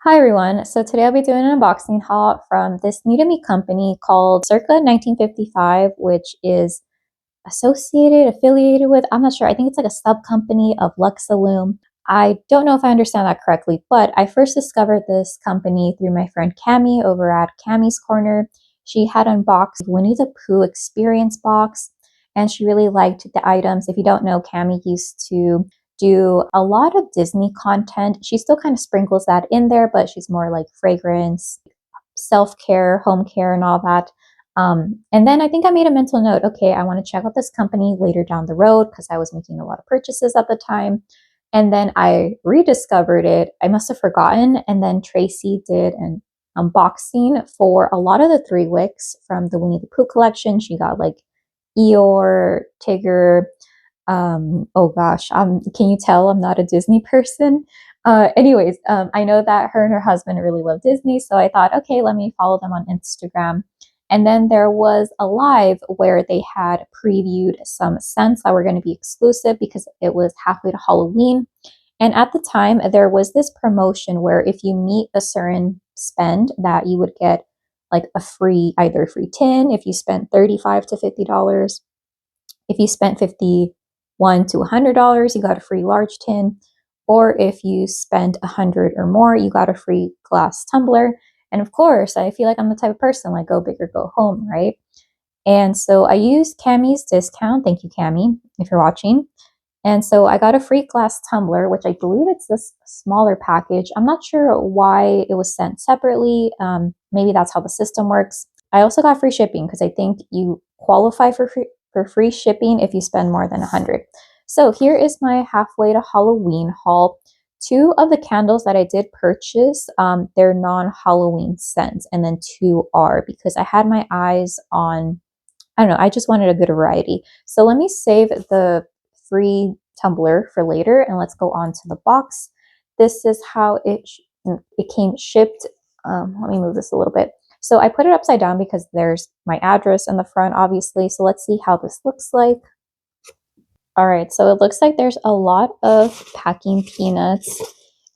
Hi everyone, so today I'll be doing an unboxing haul from this new to me company called Circa 1955, which is affiliated with, I'm not sure, I think it's like a sub company of Lux Illume. I don't know if I understand that correctly, but I first discovered this company through my friend Cami over at Cami's Corner. She had unboxed Winnie the Pooh experience box and she really liked the items. If you don't know, Cami used to do a lot of Disney content. She still kind of sprinkles that in there, but she's more like fragrance, self-care, home care, and all that. And then I think I made a mental note, okay, I want to check out this company later down the road because I was making a lot of purchases at the time. And then I rediscovered it. I must have forgotten. And then Tracy did an unboxing for a lot of the 3 wicks from the Winnie the Pooh collection. She got like Eeyore, Tigger. Oh gosh, can you tell I'm not a Disney person? I know that her and her husband really love Disney, so I thought, okay, let me follow them on Instagram. And then there was a live where they had previewed some scents that were going to be exclusive because it was halfway to Halloween. And at the time, there was this promotion where if you meet a certain spend, that you would get like either a free tin if you spent $35 to $50. If you spent $51 to $100, you got a free large tin. Or if you spent $100 or more, you got a free glass tumbler. And of course, I feel like I'm the type of person like go big or go home, right? And so I used Cami's discount. Thank you, Cami, if you're watching. And so I got a free glass tumbler, which I believe it's this smaller package. I'm not sure why it was sent separately. Maybe that's how the system works. I also got free shipping because I think you qualify for free shipping if you spend more than $100. So here is my halfway to Halloween haul. 2 of the candles that I did purchase, they're non-Halloween scents, and then 2 are because I had my eyes on, I don't know, I just wanted a good variety. So let me save the free tumbler for later and let's go on to the box. This is how it came shipped. Let me move this a little bit. So I put it upside down because there's my address in the front, obviously. So let's see how this looks like. All right, so it looks like there's a lot of packing peanuts.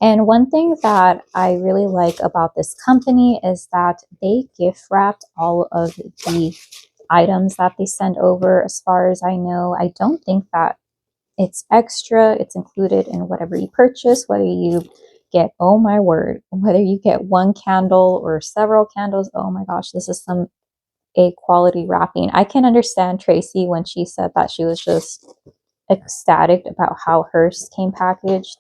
And one thing that I really like about this company is that they gift wrapped all of the items that they send over. As far as I know, I don't think that it's extra. It's included in whatever you purchase, whether you get, oh my word, whether you get 1 candle or several candles. Oh my gosh, this is some A quality wrapping. I can understand Tracy when she said that she was just ecstatic about how hers came packaged.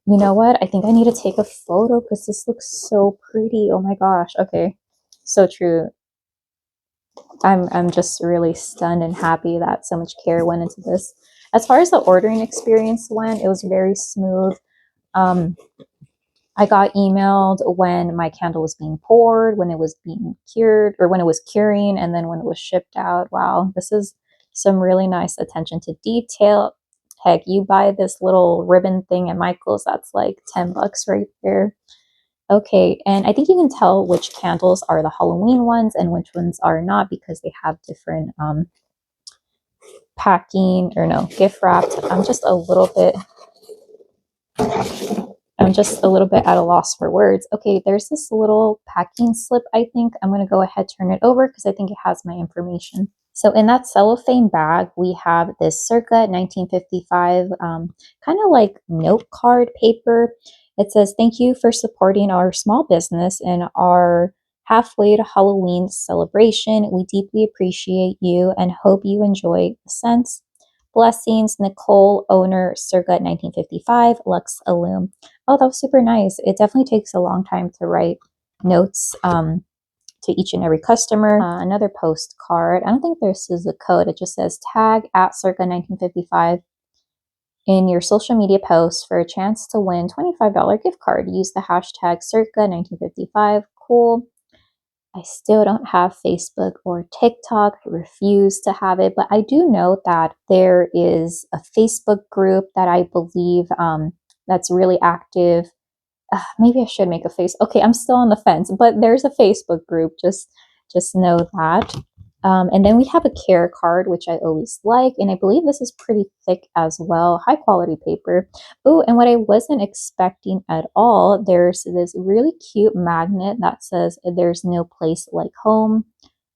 You know what? I think I need to take a photo because this looks so pretty. Oh my gosh. Okay. So true. I'm just really stunned and happy that so much care went into this. As far as the ordering experience went, it was very smooth. Um, I got emailed when my candle was being poured, when it was being cured, or when it was curing, and then when it was shipped out. Wow, this is some really nice attention to detail. Heck, you buy this little ribbon thing at Michael's, that's like $10 right there. Okay, and I think you can tell which candles are the Halloween ones and which ones are not because they have different packing, or no, gift wrapped. I'm just a little bit at a loss for words. Okay, there's this little packing slip, I think. I'm going to go ahead, turn it over because I think it has my information. So in that cellophane bag, we have this Circa 1955 kind of like note card paper. It says, thank you for supporting our small business and our halfway to Halloween celebration. We deeply appreciate you and hope you enjoy the scents. Blessings, Nicole, owner, Circa 1955, Lux Illume. Oh, that was super nice. It definitely takes a long time to write notes to each and every customer. Another postcard. I don't think this is a code. It just says tag at Circa 1955 in your social media posts for a chance to win $25 gift card. Use the hashtag Circa 1955. Cool. I still don't have Facebook or TikTok. I refuse to have it, but I do know that there is a Facebook group that I believe that's really active. Maybe I should make a face. Okay, I'm still on the fence, but there's a Facebook group. Just know that. And then we have a care card, which I always like. And I believe this is pretty thick as well. High quality paper. Oh, and what I wasn't expecting at all, there's this really cute magnet that says there's no place like home.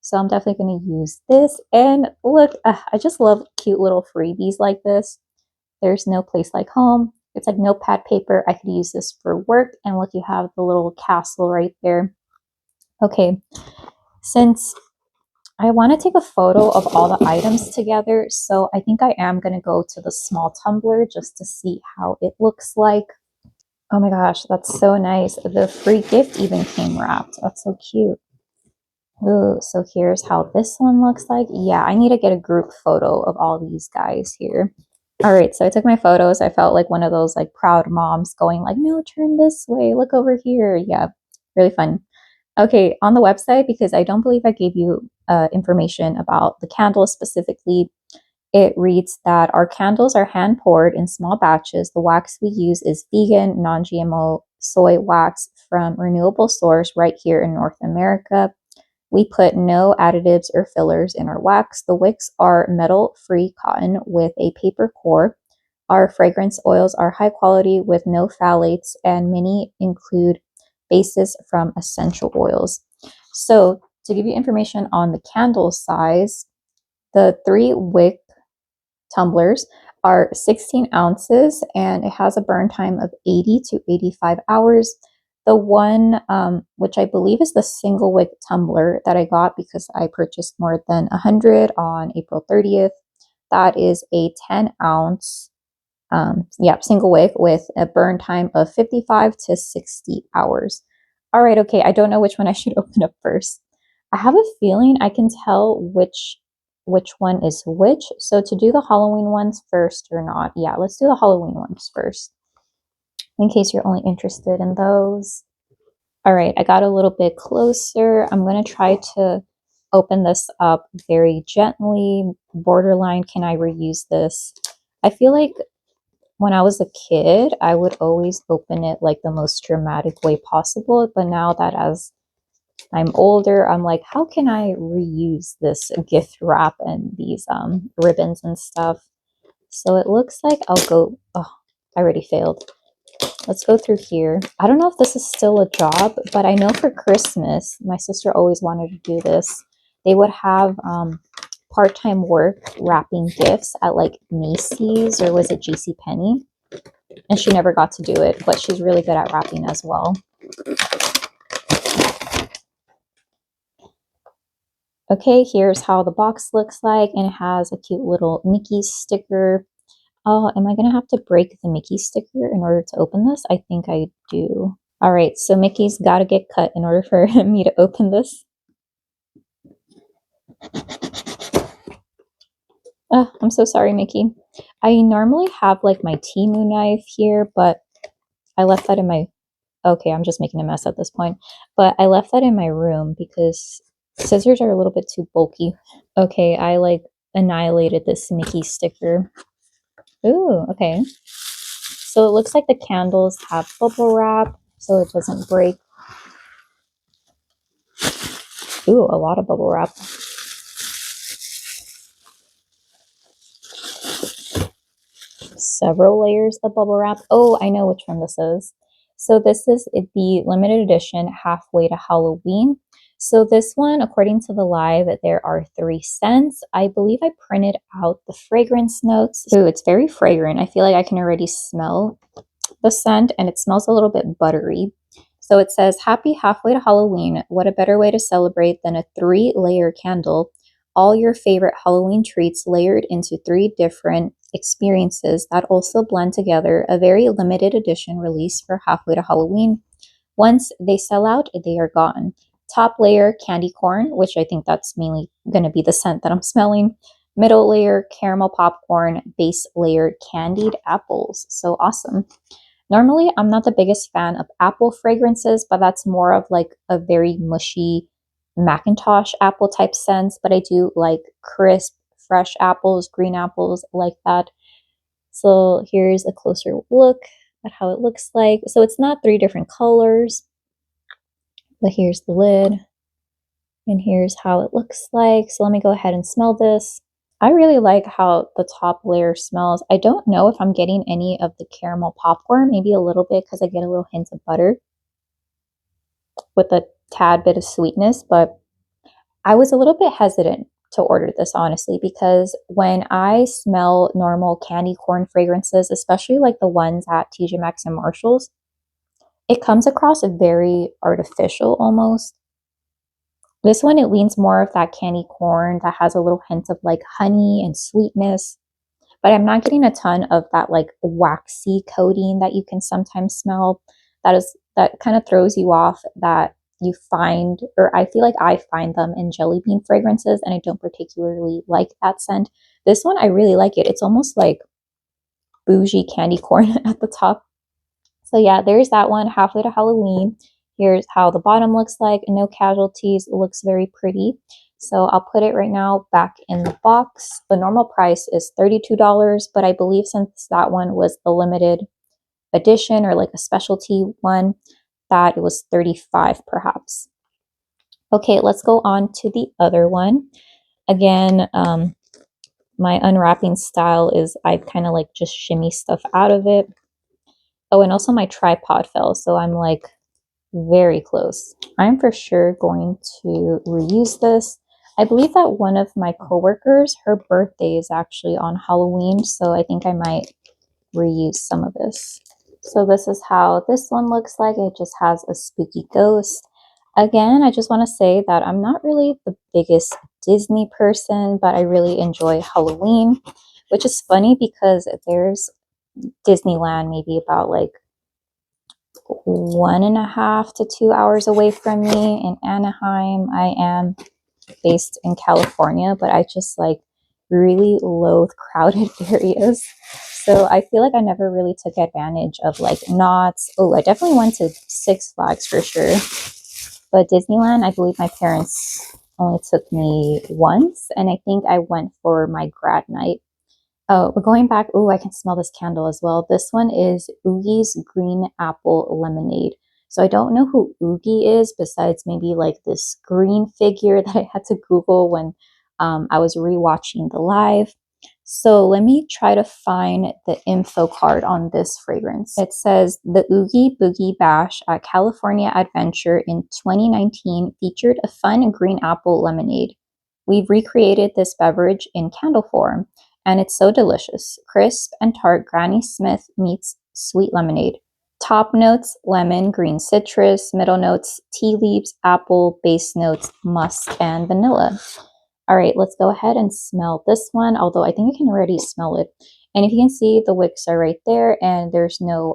So I'm definitely going to use this. And look, I just love cute little freebies like this. There's no place like home. It's like notepad paper. I could use this for work. And look, you have the little castle right there. Okay, since I want to take a photo of all the items together, so I think I am going to go to the small tumbler just to see how it looks like. Oh my gosh, that's so nice. The free gift even came wrapped. That's so cute. Ooh, so here's how this one looks like. Yeah, I need to get a group photo of all these guys here. All right, so I took my photos. I felt like one of those like proud moms going like, no, turn this way, look over here. Yeah, really fun. Okay, on the website, because I don't believe I gave you information about the candles specifically, it reads that our candles are hand poured in small batches. The wax we use is vegan, non GMO soy wax from renewable source right here in North America. We put no additives or fillers in our wax. The wicks are metal free cotton with a paper core. Our fragrance oils are high quality with no phthalates, and many include bases from essential oils. So, to give you information on the candle size, the 3 wick tumblers are 16 ounces and it has a burn time of 80 to 85 hours. The one, which I believe is the single wick tumbler that I got because I purchased more than 100 on April 30th, that is a 10-ounce, single wick with a burn time of 55 to 60 hours. All right, okay, I don't know which one I should open up first. I have a feeling I can tell which one is which. So to do the Halloween ones first or not, yeah, let's do the Halloween ones first, in case you're only interested in those. All right, I got a little bit closer. I'm going to try to open this up very gently. Borderline, can I reuse this? I feel like when I was a kid, I would always open it like the most dramatic way possible. But now that as I'm older, I'm like, how can I reuse this gift wrap and these ribbons and stuff? So it looks like I'll go, oh, I already failed. Let's go through here. I don't know if this is still a job, but I know for Christmas, my sister always wanted to do this. They would have part-time work wrapping gifts at like Macy's or was it JCPenney? And she never got to do it, but she's really good at wrapping as well. Okay, here's how the box looks like, and it has a cute little Mickey sticker. Oh, am I gonna have to break the Mickey sticker in order to open this? I think I do. All right, so Mickey's gotta get cut in order for me to open this. Oh, I'm so sorry, Mickey. I normally have like my Temu knife here, but I left that in my, okay, I'm just making a mess at this point, but I left that in my room because scissors are a little bit too bulky. Okay, I like annihilated this Mickey sticker. Ooh, okay. So it looks like the candles have bubble wrap so it doesn't break. Ooh, a lot of bubble wrap. Several layers of bubble wrap. Oh, I know which one this is. So this is the limited edition halfway to Halloween. So this one, according to the live, there are 3 scents. I believe I printed out the fragrance notes. Ooh, it's very fragrant. I feel like I can already smell the scent and it smells a little bit buttery. So it says, happy halfway to Halloween. What a better way to celebrate than a 3-layer candle. All your favorite Halloween treats layered into 3 different experiences that also blend together. A very limited edition release for halfway to Halloween. Once they sell out, they are gone. Top layer, candy corn, which I think that's mainly going to be the scent that I'm smelling. Middle layer, caramel popcorn. Base layer, candied apples. So awesome. Normally, I'm not the biggest fan of apple fragrances, but that's more of like a very mushy Macintosh apple type scents. But I do like crisp, fresh apples, green apples, like that. So here's a closer look at how it looks like. So it's not 3 different colors, but here's the lid. And here's how it looks like. So let me go ahead and smell this. I really like how the top layer smells. I don't know if I'm getting any of the caramel popcorn, maybe a little bit because I get a little hint of butter with a tad bit of sweetness, but I was a little bit hesitant to order this honestly because when I smell normal candy corn fragrances, especially like the ones at TJ Maxx and Marshalls, it comes across very artificial almost. This one, it leans more of that candy corn that has a little hint of like honey and sweetness, but I'm not getting a ton of that like waxy coating that you can sometimes smell. That kind of throws you off, that you find, or I feel like I find them in jelly bean fragrances, and I don't particularly like that scent. This one, I really like it. It's almost like bougie candy corn at the top. So yeah, there's that one, halfway to Halloween. Here's how the bottom looks like. No casualties. It looks very pretty. So I'll put it right now back in the box. The normal price is $32, but I believe since that one was a limited edition or like a specialty one, that it was 35 perhaps. Okay, let's go on to the other one. Again, my unwrapping style is I kind of like just shimmy stuff out of it. Oh, and also my tripod fell, so I'm like very close. I'm for sure going to reuse this. I believe that one of my coworkers, her birthday is actually on Halloween, so I think I might reuse some of this. So this is how this one looks like. It just has a spooky ghost. Again, I just want to say that I'm not really the biggest Disney person, but I really enjoy Halloween, which is funny because there's Disneyland maybe about like 1.5 to 2 hours away from me in Anaheim. I am based in California, but I just like really loathe crowded areas. So I feel like I never really took advantage of like Knott's. Oh, I definitely went to Six Flags for sure. But Disneyland, I believe my parents only took me once, and I think I went for my grad night. Oh, but going back, oh, I can smell this candle as well. This one is Oogie's Green Apple Lemonade. So I don't know who Oogie is besides maybe like this green figure that I had to Google when I was rewatching the live. So let me try to find the info card on this fragrance. It says the Oogie Boogie Bash at California Adventure in 2019 featured a fun green apple lemonade. We've recreated this beverage in candle form, and it's so delicious. Crisp and tart Granny Smith meets sweet lemonade. Top notes, lemon, green citrus. Middle notes, tea leaves, apple. Base notes, musk and vanilla. All right, let's go ahead and smell this one, although I think I can already smell it. And if you can see, the wicks are right there, and there's no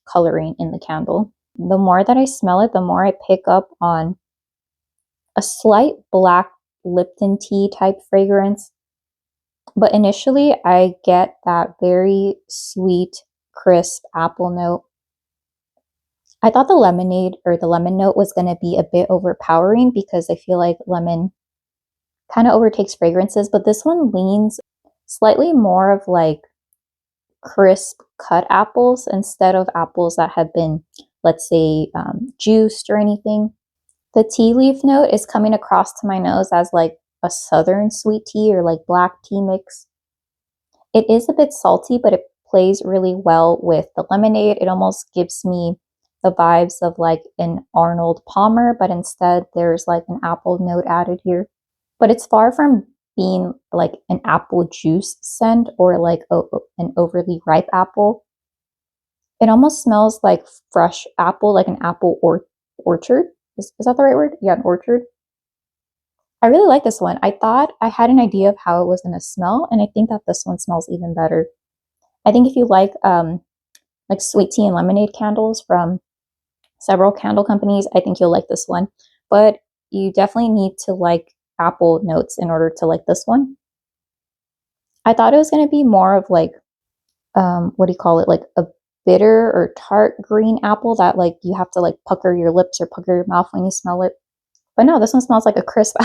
coloring in the candle. The more that I smell it, the more I pick up on a slight black Lipton tea type fragrance. But initially, I get that very sweet, crisp apple note. I thought the lemonade or the lemon note was going to be a bit overpowering because I feel like lemon kind of overtakes fragrances, but this one leans slightly more of like crisp cut apples instead of apples that have been, let's say, juiced or anything. The tea leaf note is coming across to my nose as like a southern sweet tea or like black tea mix. It is a bit salty, but it plays really well with the lemonade. It almost gives me the vibes of like an Arnold Palmer, but instead there's like an apple note added here. But it's far from being like an apple juice scent or like an overly ripe apple. It almost smells like fresh apple, like an apple orchard. Is that the right word? Yeah, an orchard. I really like this one. I thought I had an idea of how it was going to smell, and I think that this one smells even better. I think if you like sweet tea and lemonade candles from several candle companies, I think you'll like this one. But you definitely need to like apple notes in order to like this one. I thought it was going to be more of like, what do you call it? Like a bitter or tart green apple that like you have to like pucker your lips or pucker your mouth when you smell it. But no, this one smells like a crisp.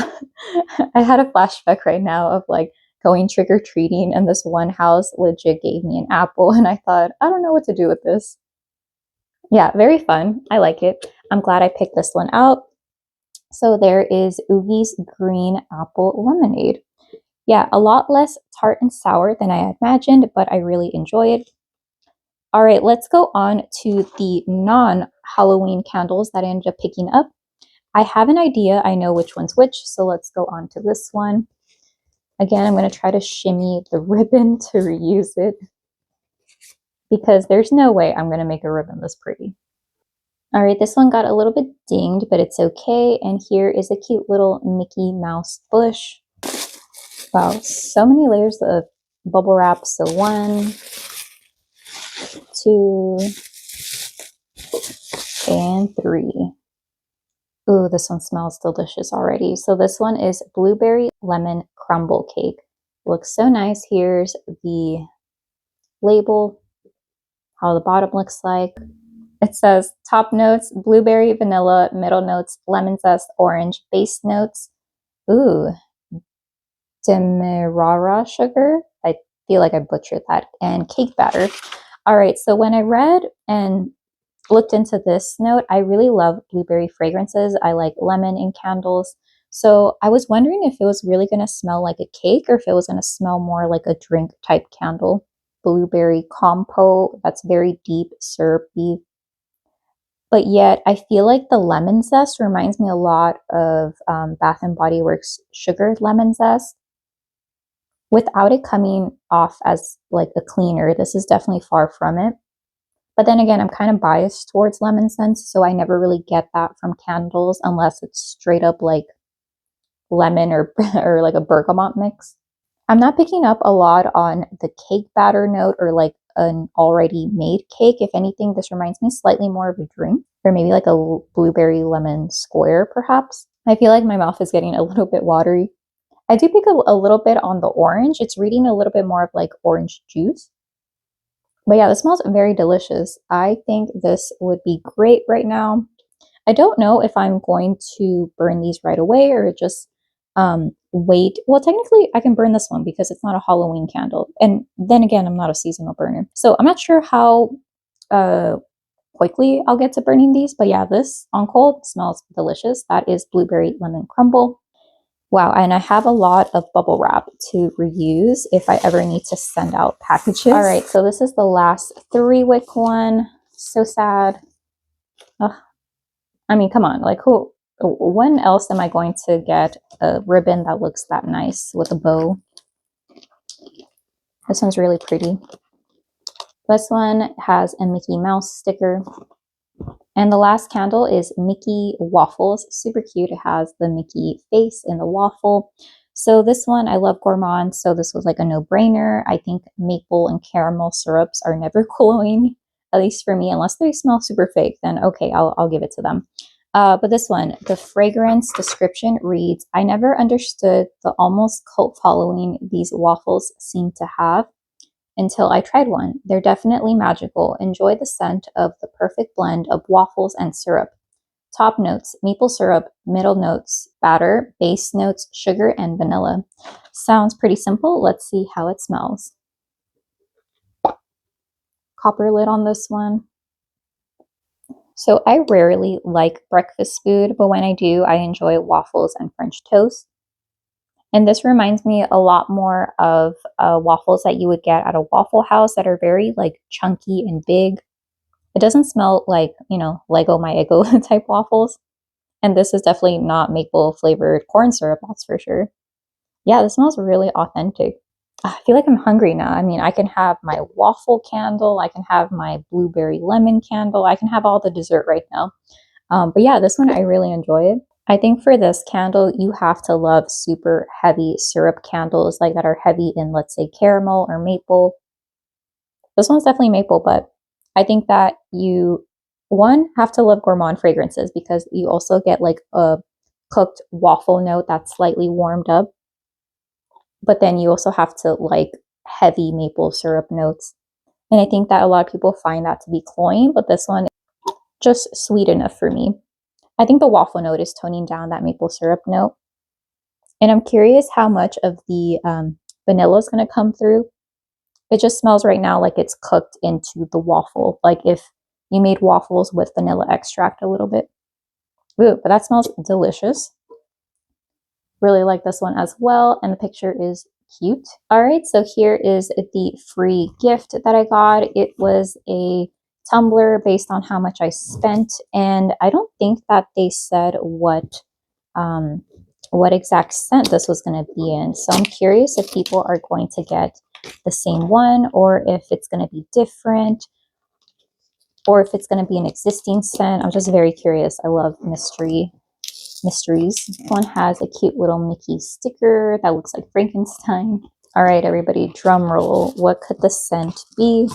I had a flashback right now of like going trick-or-treating, and this one house legit gave me an apple, and I thought, I don't know what to do with this. Yeah, very fun. I like it. I'm glad I picked this one out. So there is Oogie's Green Apple Lemonade. Yeah, a lot less tart and sour than I had imagined, but I really enjoy it. All right, let's go on to the non-Halloween candles that I ended up picking up. I have an idea. I know which one's which, so let's go on to this one. Again, I'm going to try to shimmy the ribbon to reuse it because there's no way I'm going to make a ribbon this pretty. All right, this one got a little bit dinged, but it's okay. And here is a cute little Mickey Mouse bush. Wow, so many layers of bubble wrap. So 1, 2, and 3. Ooh, this one smells delicious already. So this one is blueberry lemon crumble cake. Looks so nice. Here's the label, how the bottom looks like. It says top notes, blueberry, vanilla, middle notes, lemon zest, orange, base notes. Ooh, demerara sugar. I feel like I butchered that. And cake batter. All right, so when I read and looked into this note, I really love blueberry fragrances. I like lemon in candles. So I was wondering if it was really going to smell like a cake or if it was going to smell more like a drink type candle. Blueberry compote, that's very deep, syrupy. But yet I feel like the lemon zest reminds me a lot of Bath and Body Works sugared lemon zest. Without it coming off as like a cleaner, this is definitely far from it. But then again, I'm kind of biased towards lemon scents, so I never really get that from candles unless it's straight up like lemon or, or like a bergamot mix. I'm not picking up a lot on the cake batter note or like an already made cake. If anything, this reminds me slightly more of a drink or maybe like a blueberry lemon square perhaps. I feel like my mouth is getting a little bit watery. I do pick up a little bit on the orange. It's reading a little bit more of like orange juice. But yeah, this smells very delicious. I think this would be great right now. I don't know if I'm going to burn these right away or just wait. Well, technically I can burn this one because it's not a Halloween candle. And then again, I'm not a seasonal burner. So I'm not sure how quickly I'll get to burning these. But yeah, this on cold smells delicious. That is blueberry lemon crumble. Wow, and I have a lot of bubble wrap to reuse if I ever need to send out packages. All right, so this is the last 3-wick one. So sad. Ugh. I mean, come on, like when else am I going to get a ribbon that looks that nice with a bow? This one's really pretty. This one has a Mickey Mouse sticker. And the last candle is Mickey Waffles. Super cute. It has the Mickey face in the waffle. So this one, I love gourmand, so this was like a no-brainer. I think maple and caramel syrups are never cloying, at least for me, unless they smell super fake, then okay, I'll give it to them. But this one, the fragrance description reads, I never understood the almost cult following these waffles seem to have until I tried one. They're definitely magical. Enjoy the scent of the perfect blend of waffles and syrup. Top notes, maple syrup, middle notes, batter, base notes, sugar, and vanilla. Sounds pretty simple. Let's see how it smells. Copper lid on this one. So I rarely like breakfast food, but when I do, I enjoy waffles and French toast. And this reminds me a lot more of waffles that you would get at a Waffle House that are very like chunky and big. It doesn't smell like, you know, Lego My Eggo type waffles. And this is definitely not maple flavored corn syrup, that's for sure. Yeah, this smells really authentic. I feel like I'm hungry now. I mean, I can have my waffle candle. I can have my blueberry lemon candle. I can have all the dessert right now. But yeah, this one, I really enjoy it. I think for this candle, you have to love super heavy syrup candles like that are heavy in, let's say, caramel or maple. This one's definitely maple, but I think that you, one, have to love gourmand fragrances because you also get like a cooked waffle note that's slightly warmed up. But then you also have to like heavy maple syrup notes. And I think that a lot of people find that to be cloying, but this one just sweet enough for me. I think the waffle note is toning down that maple syrup note. And I'm curious how much of the vanilla is going to come through. It just smells right now like it's cooked into the waffle. Like if you made waffles with vanilla extract a little bit. Ooh, but that smells delicious. Really like this one as well, and the picture is cute. All right, so here is the free gift that I got. It was a tumbler based on how much I spent, and I don't think that they said what exact scent this was going to be in. So I'm curious if people are going to get the same one, or if it's going to be different, or if it's going to be an existing scent. I'm just very curious. I love mysteries. This one has a cute little Mickey sticker that looks like Frankenstein. All right, everybody, drum roll. What could the scent be?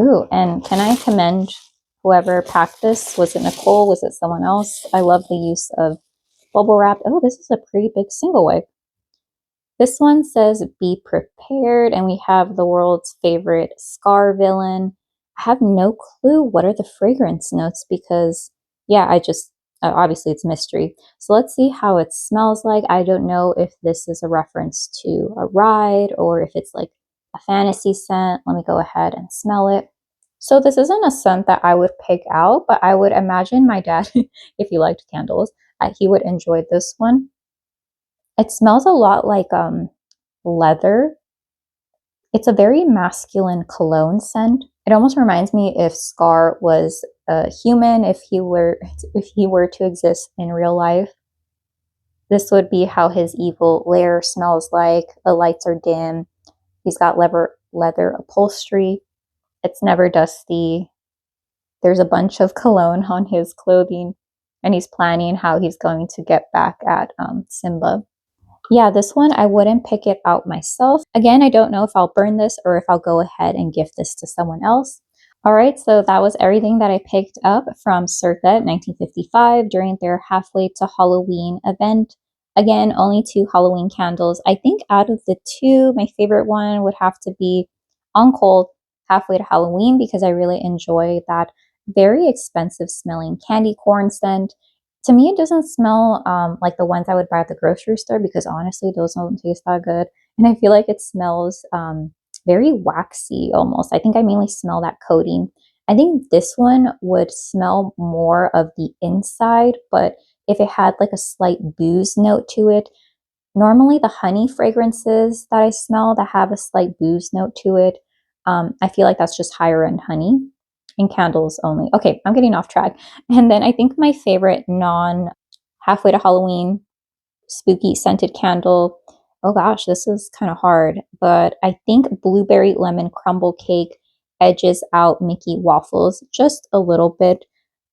Ooh, and can I commend whoever packed this? Was it Nicole? Was it someone else? I love the use of bubble wrap. Oh, this is a pretty big single wipe. This one says be prepared, and we have the world's favorite Scar villain. I have no clue what are the fragrance notes because, yeah, obviously it's mystery. So let's see how it smells like. I don't know if this is a reference to a ride or if it's like a fantasy scent. Let me go ahead and smell it. So this isn't a scent that I would pick out, but I would imagine my dad, if he liked candles, he would enjoy this one. It smells a lot like leather. It's a very masculine cologne scent. It almost reminds me if Scar was a human, if he were to exist in real life. This would be how his evil lair smells like. The lights are dim. He's got leather upholstery. It's never dusty. There's a bunch of cologne on his clothing, and he's planning how he's going to get back at Simba. Yeah, this one, I wouldn't pick it out myself. Again, I don't know if I'll burn this or if I'll go ahead and gift this to someone else. All right, so that was everything that I picked up from Circa 1955 during their Halfway to Halloween event. Again, only 2 Halloween candles. I think out of the 2, my favorite one would have to be On Cold Halfway to Halloween because I really enjoy that very expensive smelling candy corn scent. To me, it doesn't smell like the ones I would buy at the grocery store because honestly, those don't taste that good. And I feel like it smells very waxy almost. I think I mainly smell that coating. I think this one would smell more of the inside, but if it had like a slight booze note to it, normally the honey fragrances that I smell that have a slight booze note to it, I feel like that's just higher end honey. In candles only. Okay, I'm getting off track. And then I think my favorite non Halfway to Halloween spooky scented candle. Oh gosh, this is kind of hard, but I think blueberry lemon crumble cake edges out Mickey waffles just a little bit.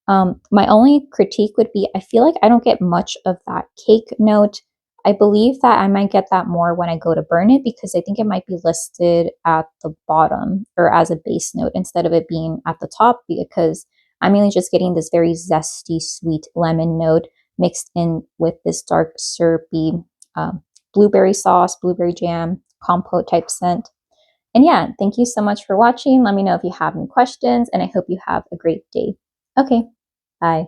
My only critique would be I feel like I don't get much of that cake note. I believe that I might get that more when I go to burn it because I think it might be listed at the bottom or as a base note instead of it being at the top because I'm mainly just getting this very zesty, sweet lemon note mixed in with this dark syrupy blueberry sauce, blueberry jam, compote type scent. And yeah, thank you so much for watching. Let me know if you have any questions and I hope you have a great day. Okay, bye.